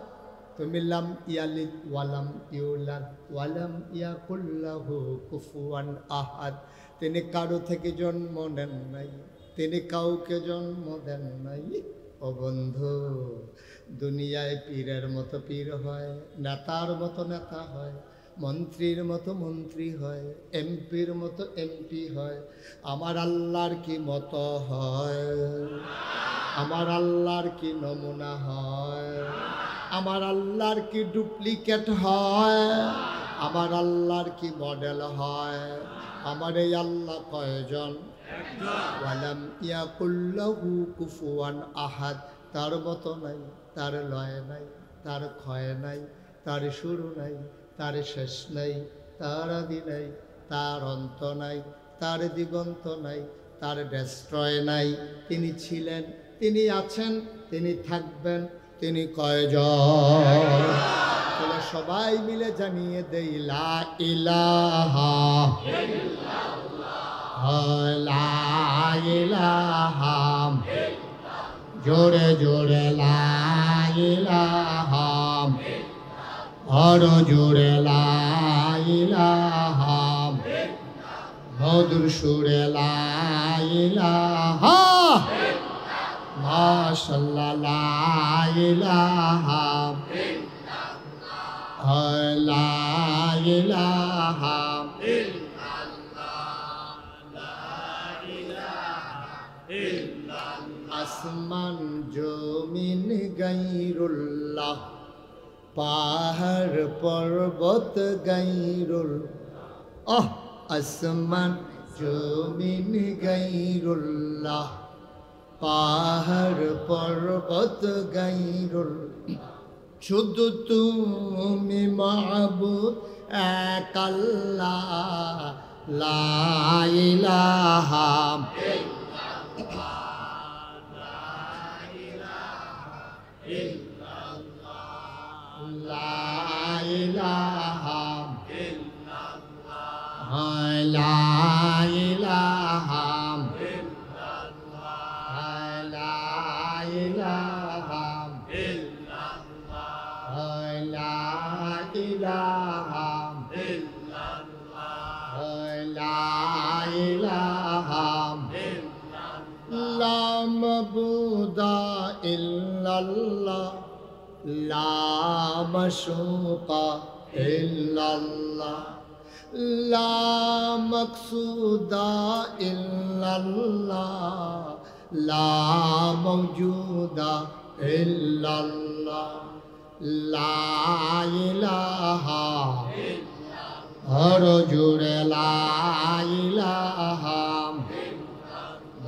তুমি লাম ইয়ালিদ ওয়ালাম ইউলাদ ওয়ালাম ইয়াকুল লাহু কুফুয়ান আহাদ। তিনি কারো থেকে জন্ম নেন নাই, তিনি কাউকে জন্ম দেন নাই। ও বন্ধু, দুনিয়ায় পীরের মতো পীর হয়, নেতার মতো নেতা হয়, মন্ত্রীর মতো মন্ত্রী হয়, এমপির মতো এমপি হয়। আমার আল্লাহর কি মতো হয়? আমার আল্লাহর কি নমুনা হয়? আমার আল্লাহর কি ডুপ্লিকেট হয়? আমার আল্লাহর কি মডেল হয়? আমার এই আল্লাহ কয়জন? ওয়ালাম ইয়াকুল লাহু কুফুয়ান আহাদ। তার মতো নাই, তার লয় নাই, তার ক্ষয় নাই, তার শুরু নাই, তার শেষ নাই, তার আদি নাই, তার অন্ত নাই, তার দিগন্ত নাই, তার ডেস্ট্রয় নাই। তিনি ছিলেন, তিনি আছেন, তিনি থাকবেন, তিনি কয়জন? তাহলে সবাই মিলে জানিয়ে দেই লা ইলাহা লা ইলাহা, জোরে জোরে লা ইলাহা, আরো জোরে লা ইলাহা, মধুর সুরে লা ইলাহা, মাশাআল্লাহ লা ইলাহা লা ইলাহা আসমান জমিন গাইরুল্লাহ, পাহাড় পর্বত গাইরুল, আসমান জমিন গাইরুল্লাহ, পাহাড় পর্বত গাইরুল, শুধু তুমি মাবুদ এক আল্লাহ, লা ইলাহা লা ইলাহা লা ইলাহা লা ইলাহা লা ইলাহা লা ইলাহা লা মাবুদা ইল্লাল্লাহ, লা মাশুকা ইল্লাল্লাহ, লা মাকসুদা ইল্লাল্লাহ, লা মাওজুদা ইল্লাল্লাহ, লা ইলাহা আরো জোরে লা ইলাহা,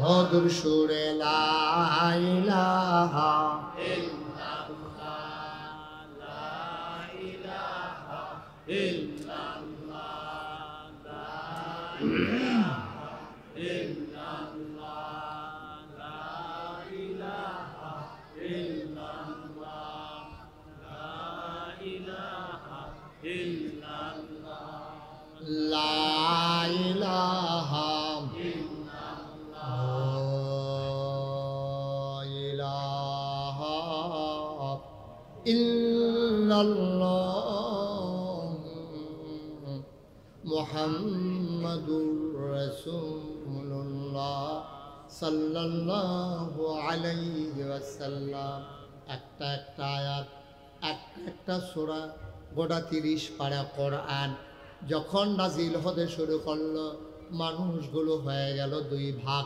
মধুর সুরে লা ইলাহা লা ইলাহা ইল্লাল্লাহ মুহাম্মাদুর রাসূলুল্লাহ সাল্লাল্লাহু আলাইহি ওয়াসাল্লাম। একটা একটা আয়াত, একটা সূরা, গোটা 30 পারা কোরআন যখন নাজিল হতে শুরু করলো, মানুষগুলো হয়ে গেল দুই ভাগ।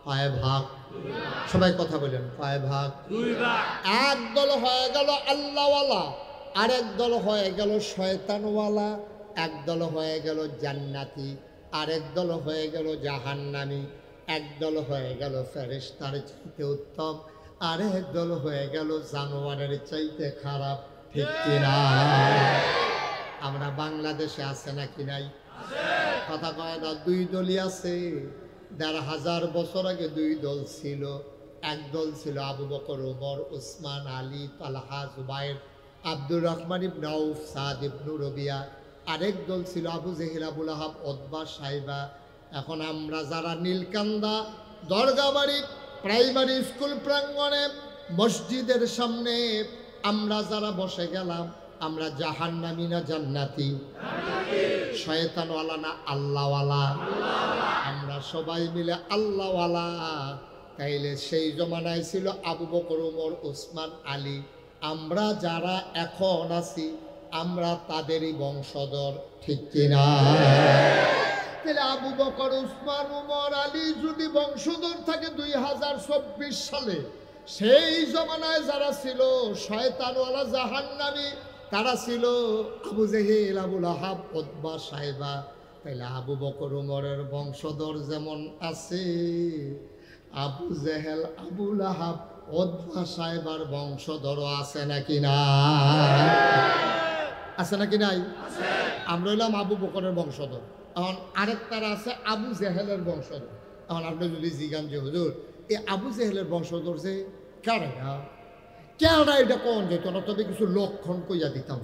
কয় ভাগ? সবাই কথা বলেন, কয় ভাগ? দুই ভাগ। এক দল হয়ে গেল আল্লাহওয়ালা, আরেক দল হয়ে গেল শয়তানওয়ালা, এক দল হয়ে গেল জান্নাতি, আরেক দল হয়ে গেল জাহান্নামী, এক দল হয়ে গেল ফেরেশতার চাইতে উত্তম, আরেক দল হয়ে গেল জানোয়ারের চাইতে খারাপ। ঠিক কিনা? আমরা বাংলাদেশে আছে নাকি নাই? কথা কয় না? দুই দলই আছে। ১,৫০০ বছর আগে দুই দল ছিল। এক দল ছিল আবু বকর, ওমর, উসমান, আলী, তালহা, জুবাইর, আব্দুর রহমান ইবনে আউফ, সাদ ইবনে রবিয়া। আরেক দল ছিল আবু জেহেল, আবুল আহাব, উতবা, সাইবা। এখন আমরা যারা নীলকান্দা দরগাবাড়ি প্রাইমারি স্কুল প্রাঙ্গণে মসজিদের সামনে আমরা যারা বসে গেলাম, আমরা জাহান্নামী না জান্নাতি? শয়তানওয়ালা না আল্লাহওয়ালা? আমরা সবাই মিলে আল্লাহওয়ালা। তাইলে সেই জমানায় ছিল আবু বকর, ওমর, উসমান, আলী। আমরা যারা এখন আছি আমরা তাদেরই বংশধর। ঠিক কিনা? তাহলে আবু বকর, উসমান, ওমর, আলী যদি বংশধর থাকে 2024 সালে, সেই জমানায় যারা ছিল শয়তানওয়ালা জাহান্নামী, তারা ছিল আবু জেহেল, আবুল আহাব, উতবা, সাইবা। তাহলে আবু বকর, ওমরের বংশধর যেমন আছে, আবু জেহেল, আবুল আহাব, উতবা, সাইবার বংশধরও আছে নাকি না? আছে নাকি নাই? আমরা হইলাম আবু বকরের বংশধর। এখন আরেকটারা আছে আবু জেহেলের বংশধর। এখন আপনি যদি জিজ্ঞান যে হুজুর, এই আবু জেহেলের বংশধর যে কারা, কেননা এটা কোন যেত না, তবে কিছু লক্ষণ কইয়া দিতাম।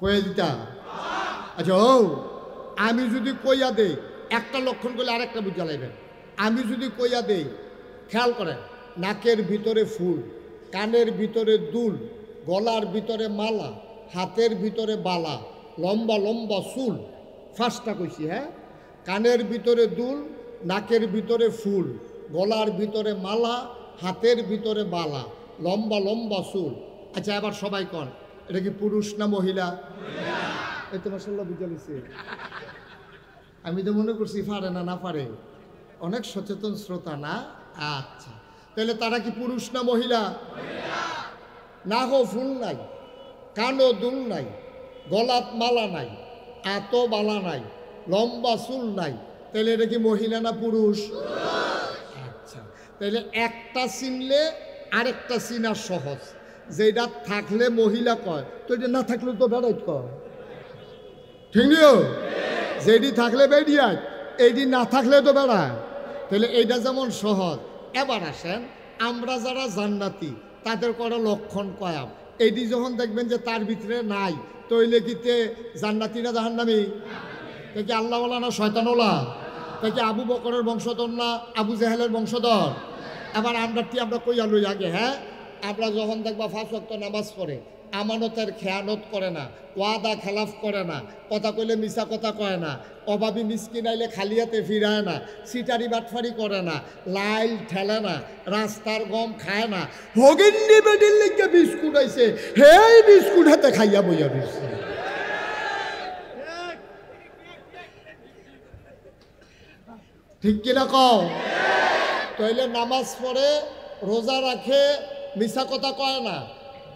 কইয়া দিতাম? আচ্ছা, ও আমি যদি কইয়া দেই, একটা লক্ষণ করলে আরেকটা বুঝা লাগবেন। আমি যদি কইয়া দেই, খেয়াল করেন, নাকের ভিতরে ফুল, কানের ভিতরে দুল, গলার ভিতরে মালা, হাতের ভিতরে বালা, লম্বা লম্বা চুল। ফার্স্টটা কইছি, হ্যাঁ? কানের ভিতরে দুল, নাকের ভিতরে ফুল, গলার ভিতরে মালা, হাতের ভিতরে বালা, লম্বা লম্বা চুল। আচ্ছা, এবার সবাই কন, এটা কি পুরুষ না মহিলা? এই তো মাশাআল্লাহ বুঝা লিছে। আমি তো মনে করছি পারে না, না পারে। অনেক সচেতন শ্রোতা না? আচ্ছা, তাহলে তারা কি পুরুষ না মহিলা? না হো ফুল নাই, কানো দুল নাই, গলাত মালা নাই, এত বালা নাই, লম্বা চুল নাই, তাহলে এটা কি মহিলা না পুরুষ? আচ্ছা, তাহলে একটা চিনলে আরেকটা চিনা সহজ। যেটা থাকলে মহিলা কয়, তো এটা না থাকলে তো বেড়াইত কয়, ঠিক নিও? যেটি থাকলে বেড়িয়ায়, এইটি না থাকলে তো বেড়ায়। তাহলে এইটা যেমন সহজ। এবার আসেন, আমরা যারা জান্নাতি তাদের করা লক্ষণ কয়াম, এইটি যখন দেখবেন যে তার ভিতরে নাই, তৈলে কিতে জান্নাতি না জাহান্নামী? তাই কি আল্লাহওয়ালা না শয়তানওয়ালা? তাই কি আবু বকরের বংশধর না আবু জাহেলের বংশধর? এবার আমরা কইয়া লই আগে। হ্যাঁ, আমরা যখন দেখবা 5 ওয়াক্ত নামাজ পড়ে, আমানতের খেয়ানত করে না, ওয়াদা খেলাফ করে না, কথা কইলে মিছা কথা কয় না, অভাবী মিসকিন আইলে খালিয়াতে ফিরায় না, সিটারি বাটফারি করে না, লাইল ঠেলে না, রাস্তার গম খায় না, হগিন্নি বেডির লিগে বিস্কুট আইছে, হেই বিস্কুট হাতে খাইয়া বইয়া দিচ্ছে। ঠিক কিনা কও? তাইলে নামাজ পড়ে, রোজা রাখে, মিছা কথা কয় না,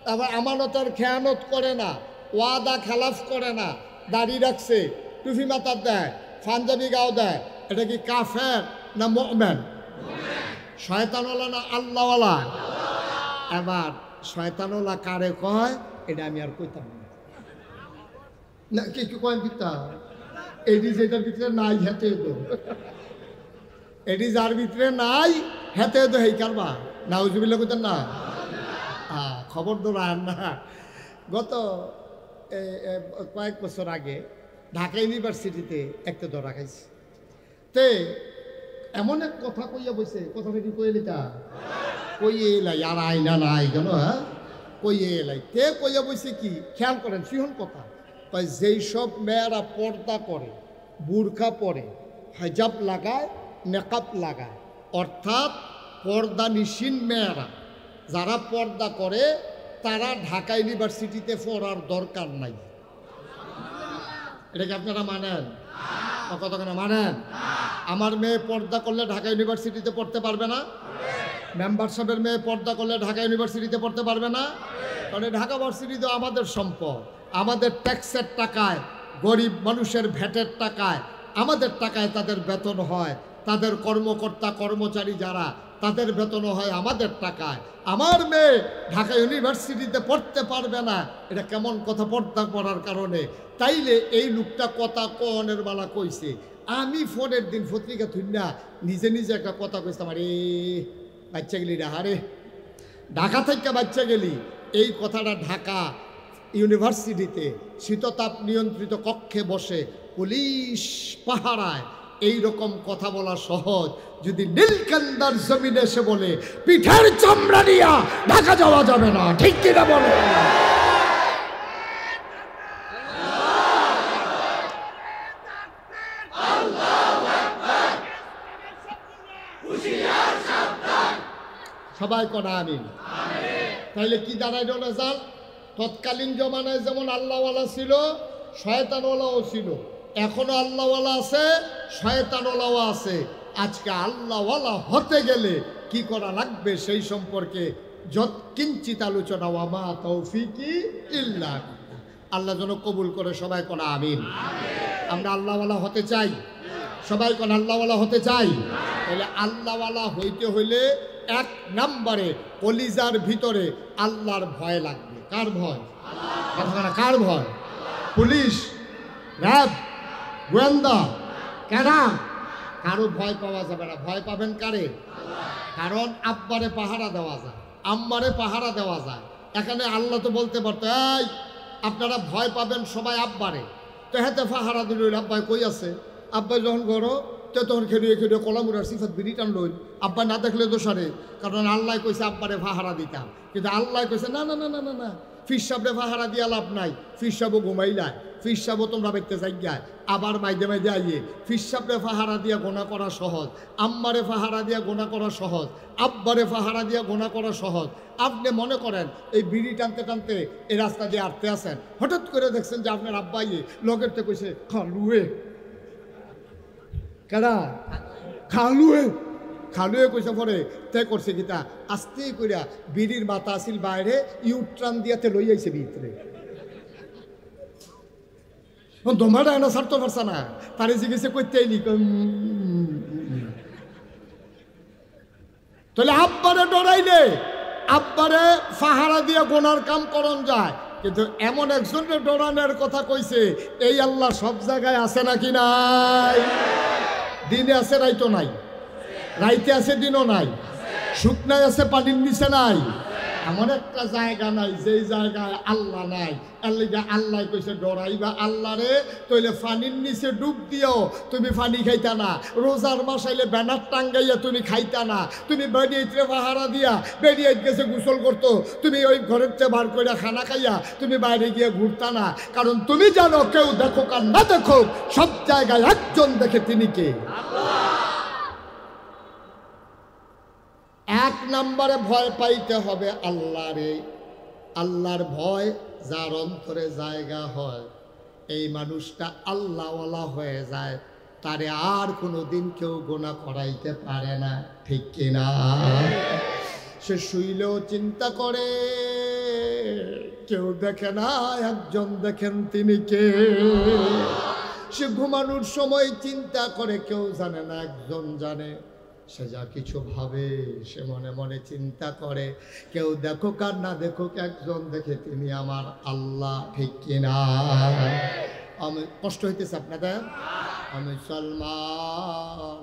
তারপর আমানতের খেয়ানত করে না, ওয়াদা খেলাফ করে না, দাড়ি রাখছে, টুপি মাথার দেয়, পাঞ্জাবি গাও দেয়, এটা কি কাফের না মুমিন? শয়তানওয়ালা না আল্লাহওয়ালা? এবার শয়তানওয়ালা কারে কয় এটা আমি আর কইতাম না, কি কয় পিতা? এটি যেটার ভিতরে নাই হেতে তো, এটি যার ভিতরে নাই হেতে তো হেই কারবা নাউজুবিল্লাহ কইতেন না। খবর দৌড়ান না। গত কয়েক বছর আগে ঢাকা ইউনিভার্সিটিতে একটা ধরা খাইছে, তে এমন এক কথা কইয়া বইছে, কথাটা কি কইয়ে লিতা কইয়ে এলাই আর আইনা নাই কেন? হ্যাঁ, কইয়ে এলাই তে কইয়া বইছে কি খেয়াল করেন, সিহন কথা কয়, যেই সব মেয়েরা পর্দা করে, বুরখা পরে, হিজাব লাগায়, নেকাব লাগায়, অর্থাৎ পর্দা নিশিন মেয়েরা যারা পর্দা করে, তারা ঢাকা ইউনিভার্সিটিতে পড়ার দরকার নাই। এটা কি আপনারা মানেন? কতক্ষণ মানেন? আমার মেয়ে পর্দা করলে ঢাকা ইউনিভার্সিটিতে পড়তে পারবে না? মেম্বার সাহেবের মেয়ে পর্দা করলে ঢাকা ইউনিভার্সিটিতে পড়তে পারবে না? কারণ ঢাকা ইউনিভার্সিটি তো আমাদের সম্পদ, আমাদের ট্যাক্সের টাকায়, গরিব মানুষের ভ্যাটের টাকায়, আমাদের টাকায় তাদের বেতন হয়, তাদের কর্মকর্তা কর্মচারী যারা, তাদের বেতন হয় আমাদের টাকায়। আমার মেয়ে ঢাকা ইউনিভার্সিটিতে পড়তে পারবে না, এটা কেমন কথা? পর্দা করার কারণে। তাইলে এই লোকটা কথা কনের বালা কইছে, আমি ফোনের দিন পত্রিকা থুইনা নিজে নিজে একটা কথা কইতাম, আরে বাচ্চা গেলি রে, হারে ঢাকা থেকে বাচ্চা গেলি। এই কথাটা ঢাকা ইউনিভার্সিটিতে শীততাপ নিয়ন্ত্রিত কক্ষে বসে পুলিশ পাহারায় এই রকম কথা বলা সহজ, যদি নীলকান্দার জমিনে এসে বলে পিঠের চামড়া নিয়া ঢাকা যাওয়া যাবে না, ঠিক কিনা বলে? সবাই কনা আমিন। তাইলে কি দাঁড়াইল রেজাল্ট? তৎকালীন জমানায় যেমন আল্লাহওয়ালা ছিল, শয়তানওয়ালাও ছিল, এখনো আল্লাহওয়ালা আছে, শয়তানওয়ালাও আছে। আজকে আল্লাহওয়ালা হতে গেলে কি করা লাগবে সেই সম্পর্কে কিঞ্চিত আলোচনা। ওয়ামা তৌফিকি ইল্লা বিল্লাহ। আল্লাহ যেন কবুল করে। সবাই কোন আমিন। আমরা আল্লাহওয়ালা হতে চাই, সবাই কোন আল্লাহওয়ালা হতে চাই। তাহলে আল্লাহওয়ালা হইতে হইলে 1 নম্বরে কলিজার ভিতরে আল্লাহর ভয় লাগবে। কার ভয়? কার ভয়? পুলিশ, র্যাব, গোয়েন্দা, কেনা, কারো ভয় পাওয়া যাবে না। ভয় পাবেন কারে? কারণ আব্বারে পাহারা দেওয়া যায়, আম্মারে পাহারা দেওয়া যায়। এখানে আল্লাহ তো বলতে পারতো, এই আপনারা ভয় পাবেন সবাই আব্বারে, তো হেতে পাহারা দিল। আব্বাই কই আছে? আব্বাই যখন গড়ো তো তখন খেলিয়ে খেলিয়ে কলামুরার সিফাত বিড়ি টানল। আব্বা না দেখলে দোষারে, কারণ আল্লাহ কইছে আব্বারে পাহারা দিতাম। কিন্তু আল্লাহ কইছে না না না না না না, ফির সাহেবরে পাহারা দিয়া লাভ নাই। ফির সাহেবও ঘুমাইলায়, ফির সাহেবও তোমরা দেখতে যাইয়ায়, আবার মাইদে মাইদে আইয়ে। ফির সাহেবরে পাহারা দিয়া গোনা করা সহজ, আম্মারে পাহারা দিয়া গোনা করা সহজ, আব্বারে পাহারা দিয়া গোনা করা সহজ। আপনি মনে করেন এই বিড়ি টানতে টানতে এই রাস্তা দিয়ে আটতে আসেন, হঠাৎ করে দেখছেন যে আপনার আব্বা ইয়ে লগের তো কইছে খালুয়ে, কেডা খালুয়ে, খালুয়ে কইসা পরে তে করছে কিতা আস্তে কইরা বিড়ির মাথা আসিল বাইরে ইউট্রান দিয়াতে লই আইছে ভিতরে দমাটা এনে ছাড়তে পারছে না তারে জিজ্ঞেসে করতে আইলি তাহলে আব্বারে ডরাইলে আব্বারে পাহারা দিয়ে গোনার কাম করন যায় কিন্তু এমন একজনের ডরানোর কথা কইছে এই আল্লাহ সব জায়গায় আছে নাকি নাই দিনে আছে রাইতো নাই রাইতে আছে দিনও নাই শুকনায় আছে পানির নিচে নাই এমন একটা জায়গা নাই যেই জায়গায় আল্লাহ নাই আল্লাহ কইছে ডরাইবা আল্লাহ রে তইলে পানির নিচে ডুব দিও তুমি পানি খাইতা না রোজার মাস আইলে ব্যানার টাঙ্গাইয়া তুমি খাইতা না তুমি বেরিয়ে পাহারা দিয়া বেরিয়ে গেছে গোসল করতো তুমি ওই ঘরের চেয়ে বার করে খানা খাইয়া তুমি বাইরে গিয়ে ঘুরতা না কারণ তুমি জানো কেউ দেখো আর না দেখো সব জায়গায় একজন দেখে তিনি কে এক নম্বরে ভয় পাইতে হবে আল্লাহরে আল্লাহর ভয় যার অন্তরে জায়গা হয় এই মানুষটা আল্লাহওয়ালা হয়ে যায় তারে আর কোনো দিন কেউ গোনা করাইতে পারে না ঠিক কিনা সে শুইলেও চিন্তা করে কেউ দেখে না একজন দেখেন তিনি কে সে ঘুমানোর সময় চিন্তা করে কেউ জানে না একজন জানে সে যা কিছু ভাবে সে মনে মনে চিন্তা করে কেউ দেখুক আর না দেখুক একজন দেখে তিনি আমার আল্লাহ ঠিক কিনা আমি কষ্ট হইতেছে আপনাদের আমি সলমান